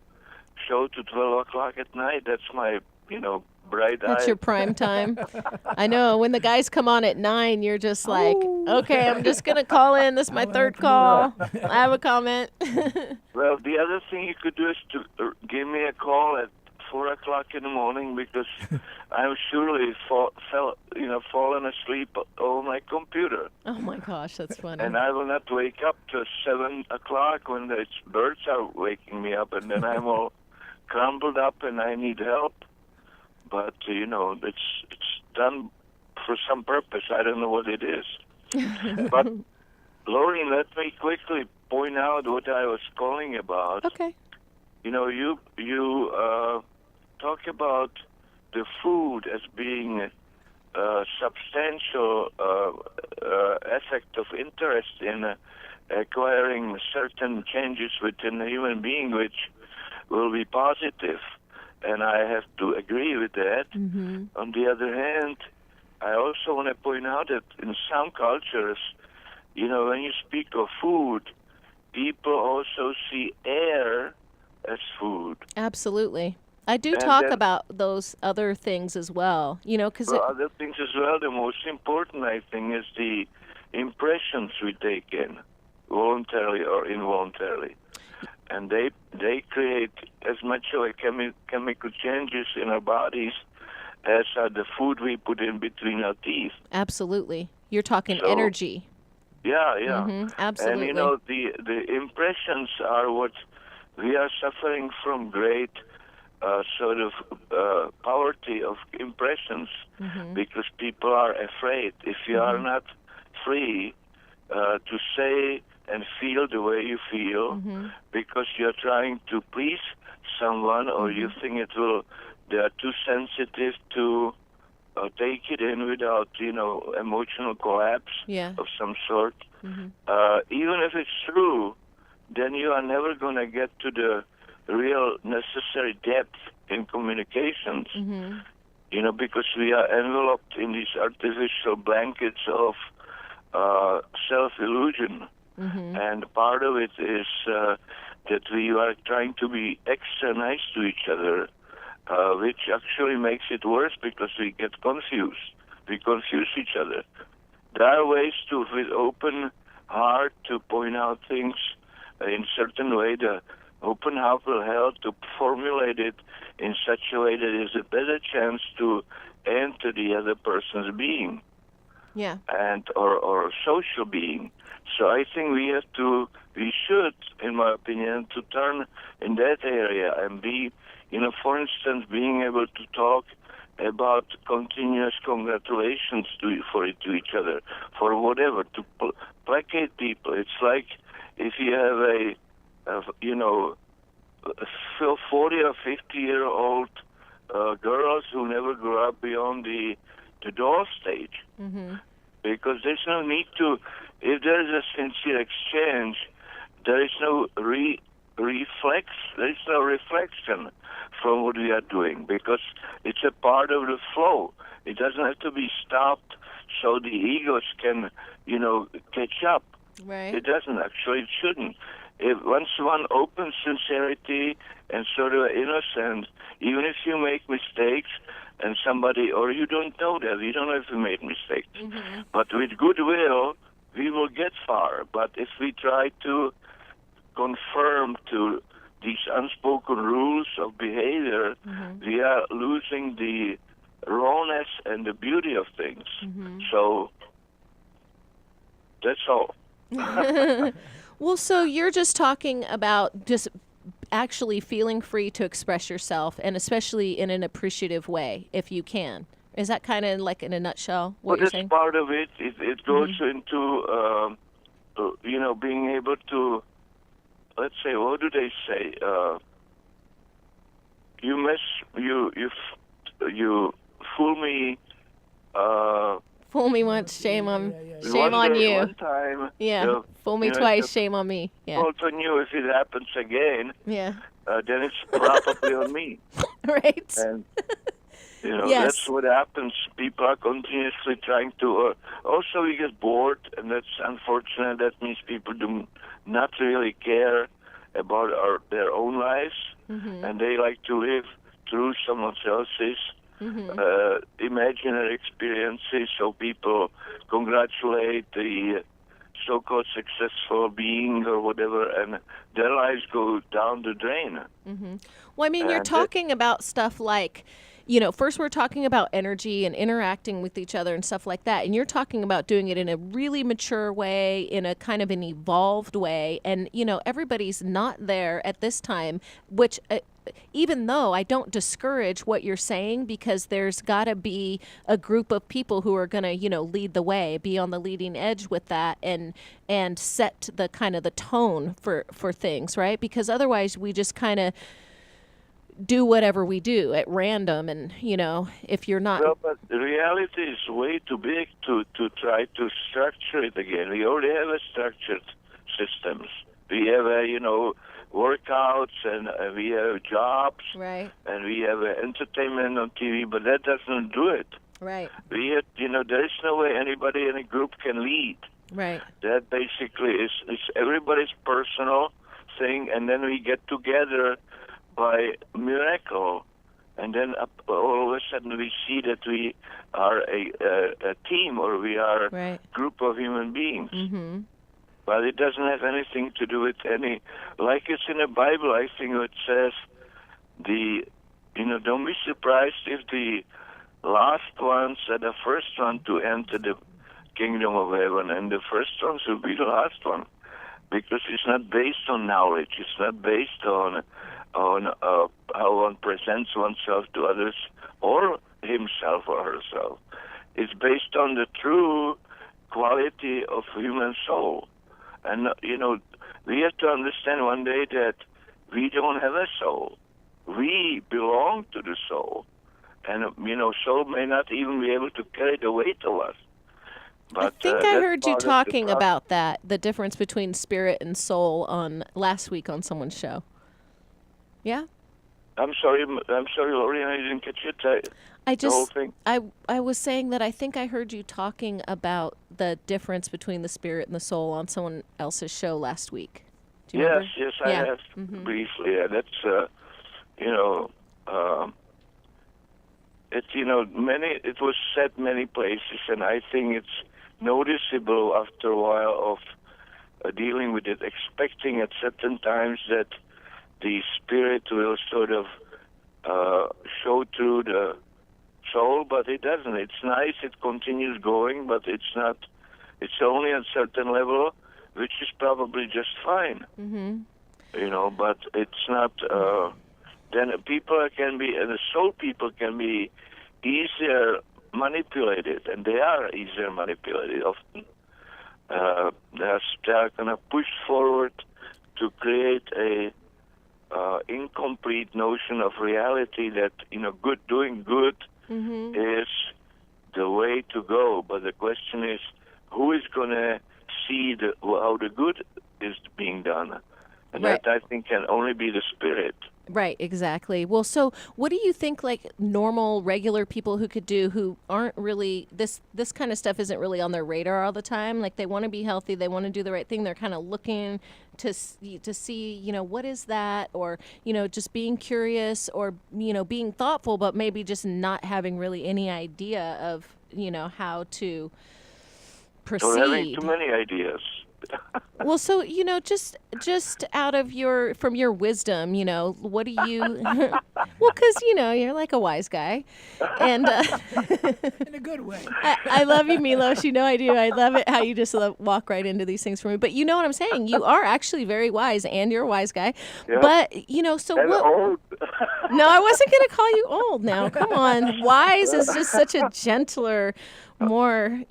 show to 12 o'clock at night. That's my, bright eye. That's your prime time. I know. When the guys come on at 9, you're just like, okay, I'm just going to call in. This is my third call. I have a comment. Well, the other thing you could do is to give me a call at 4 o'clock in the morning, because I'm surely fallen asleep over my computer. Oh my gosh, that's funny. And I will not wake up till 7 o'clock when the birds are waking me up, and then I'm all crumpled up and I need help. But, it's done for some purpose. I don't know what it is. But, Laureen, let me quickly point out what I was calling about. Okay. You talk about the food as being a substantial effect of interest in acquiring certain changes within the human being, which will be positive. And I have to agree with that. Mm-hmm. On the other hand, I also want to point out that in some cultures, when you speak of food, people also see air as food. Absolutely. I do And talk then, about those other things as well, because well, other things as well. The most important, I think, is the impressions we take in, voluntarily or involuntarily. And they create as much of a chemical changes in our bodies as are the food we put in between our teeth. absolutely. You're talking So, energy. Yeah. Absolutely. And the impressions are what we are suffering from great sort of poverty of impressions because people are afraid. If you are not free to say and feel the way you feel because you're trying to please someone or you think they are too sensitive to take it in without, emotional collapse Yeah. of some sort. Even if it's true, then you are never going to get to the real necessary depth in communications, because we are enveloped in these artificial blankets of self-illusion. And part of it is that we are trying to be extra nice to each other, which actually makes it worse because we get confused. We confuse each other. There are ways to, with open heart, to point out things in certain way. The open heart will help to formulate it in such a way that there's a better chance to enter the other person's being. Yeah. And or social being. So I think we should, in my opinion, to turn in that area and be, for instance, being able to talk about continuous congratulations to each other for whatever, to placate people. It's like if you have 40 or 50-year-old girls who never grew up beyond the door stage. Because there's no need to, if there is a sincere exchange, there is no there is no reflection from what we are doing because it's a part of the flow. It doesn't have to be stopped so the egos can, catch up. Right. It doesn't actually. It shouldn't. If once one opens sincerity and sort of innocent, even if you make mistakes and somebody, or you don't know that, you don't know if you made mistakes. But with goodwill, we will get far. But if we try to conform to these unspoken rules of behavior, we are losing the rawness and the beauty of things. So that's all. Well, so you're just talking about just actually feeling free to express yourself, and especially in an appreciative way, if you can. Is that kind of like in a nutshell what you're saying? That's part of it. It goes into, being able to, let's say, what do they say? You fool me. Fool me once, shame on One on day, you. One time. Yeah. Fool me twice, shame on me. Yeah. Fault on you. If it happens again, Yeah. then it's probably on me. Right. And Yes. that's what happens. People are continuously trying to. Also, we get bored, and that's unfortunate. That means people do not really care about their own lives, and they like to live through someone else's imaginary experiences. So people congratulate the so-called successful being or whatever, and their lives go down the drain. Well, I mean, you're talking about stuff like, first we're talking about energy and interacting with each other and stuff like that. And you're talking about doing it in a really mature way, in a kind of an evolved way. And, everybody's not there at this time, which even though I don't discourage what you're saying, because there's got to be a group of people who are going to, lead the way, be on the leading edge with that and set the kind of the tone for things, right? Because otherwise we just kind of do whatever we do at random, and if you're not. Well, but the reality is way too big to try to structure it again. We already have a structured systems. We have workouts, and we have jobs, Right. and we have entertainment on TV, but that doesn't do it. Right. We have, there is no way anybody in a group can lead. Right. That basically is everybody's personal thing, and then we get together by miracle and then all of a sudden we see that we are a team, or we are a group of human beings. Mm-hmm. But it doesn't have anything to do with any, like it's in the Bible, I think it says, don't be surprised if the last ones are the first one to enter the kingdom of heaven, and the first ones will be the last one. Because it's not based on knowledge, it's not based on how one presents oneself to others, or himself or herself. It's based on the true quality of human soul. And, we have to understand one day that we don't have a soul. We belong to the soul. And, soul may not even be able to carry the weight of us. But, I think I heard you talking about that, the difference between spirit and soul on last week on someone's show. Yeah? I'm sorry, Laureen, I didn't catch it. The whole thing. I was saying that I think I heard you talking about the difference between the spirit and the soul on someone else's show last week. Do you remember? Yes, I have briefly. Yeah, that's it was said many places, and I think it's noticeable after a while of dealing with it, expecting at certain times that the spirit will sort of show through the soul, but it doesn't. It's nice, it continues going, but it's not. It's only at a certain level, which is probably just fine. Mm-hmm. But it's not. Then people can be, the soul people can be easier manipulated, and they are easier manipulated often. They are going to push forward to create a incomplete notion of reality that doing good is the way to go. But the question is, who is going to see how the good is being done? And that, I think, can only be the spirit. Right, exactly. Well, so what do you think, like, normal, regular people who could do, who aren't really, this kind of stuff isn't really on their radar all the time? Like, they want to be healthy, they want to do the right thing, they're kind of looking to see, what is that? Or, just being curious, or, being thoughtful, but maybe just not having really any idea of, how to proceed. Or having too many ideas. Well, so, just out of from your wisdom, what do you, well, because, you're like a wise guy. And in a good way. I love you, Milos. I do. I love it how you just walk right into these things for me. But you know what I'm saying? You are actually very wise, and you're a wise guy. Yeah. But, so and what? Old. No, I wasn't going to call you old now. Come on. Wise is just such a gentler, more,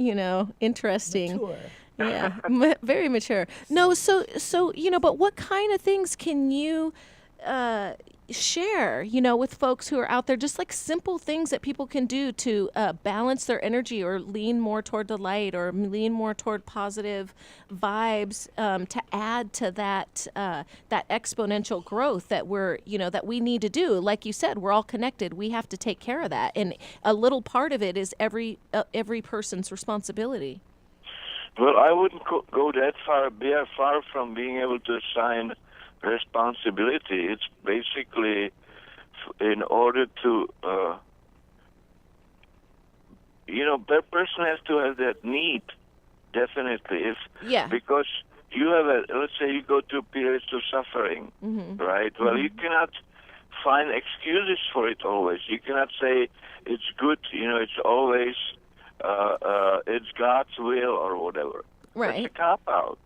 interesting. Mature. Yeah, very mature. No, so but what kind of things can you share, with folks who are out there, just like simple things that people can do to balance their energy, or lean more toward the light, or lean more toward positive vibes, to add to that exponential growth that that we need to do. Like you said, we're all connected. We have to take care of that, and a little part of it is every person's responsibility. Well, I wouldn't go that far. We are far from being able to assign responsibility. It's basically in order to, that person has to have that need, definitely. Because you have let's say you go through periods of suffering, right? Well, you cannot find excuses for it always. You cannot say it's good, it's always... it's God's will or whatever. Right. That's a cop-out,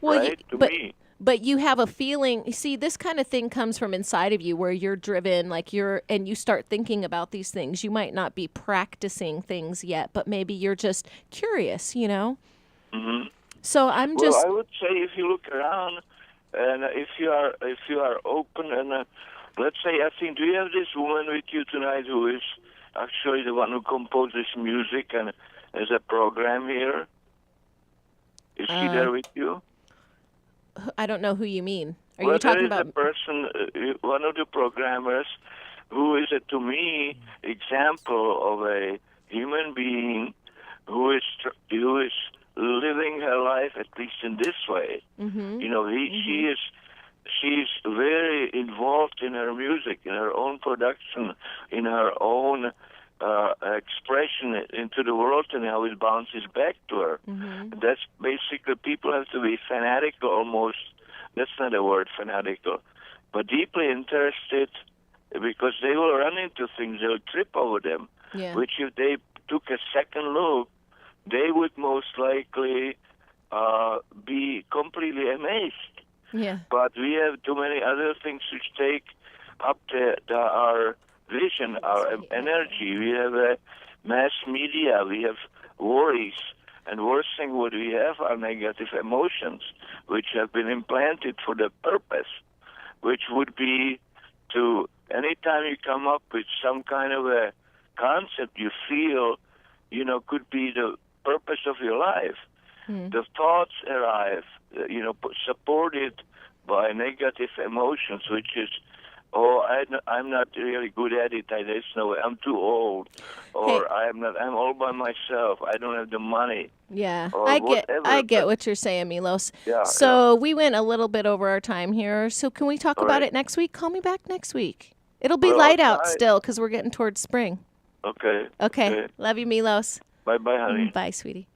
well, right, me. But you have a feeling, see, this kind of thing comes from inside of you, where you're driven, and you start thinking about these things. You might not be practicing things yet, but maybe you're just curious, Mm-hmm. So I'm Well, just... I would say if you look around, and if you are open, and let's say, I think, do you have this woman with you tonight who is actually the one who composes music and has a program here? Is she there with you? I don't know who you mean. Are you talking about... There is a person, one of the programmers, who is, to me, example of a human being who is living her life, at least in this way. Mm-hmm. She's very involved in her music, in her own production, in own expression into the world and how it bounces back to her. Mm-hmm. That's basically, people have to be fanatical almost. That's not a word, fanatical, but deeply interested, because they will run into things, they'll trip over them, Yeah. which if they took a second look, they would most likely be completely amazed. Yeah. But we have too many other things which take up our vision, our energy. We have mass media, we have worries, and worst thing what we have are negative emotions, which have been implanted for the purpose, which would be to, anytime you come up with some kind of a concept you feel, could be the purpose of your life, the thoughts arrive, supported by negative emotions, which is, I'm not really good at it. There's no way. I'm too old, or Hey. I'm all by myself. I don't have the money. Yeah, Or I whatever, get but- what you're saying, Milos. Yeah, So we went a little bit over our time here. So can we talk All about right. it next week? Call me back next week. It'll be Well, light out I- still because we're getting towards spring. Okay. Okay. Love you, Milos. Bye-bye, honey. Bye, sweetie.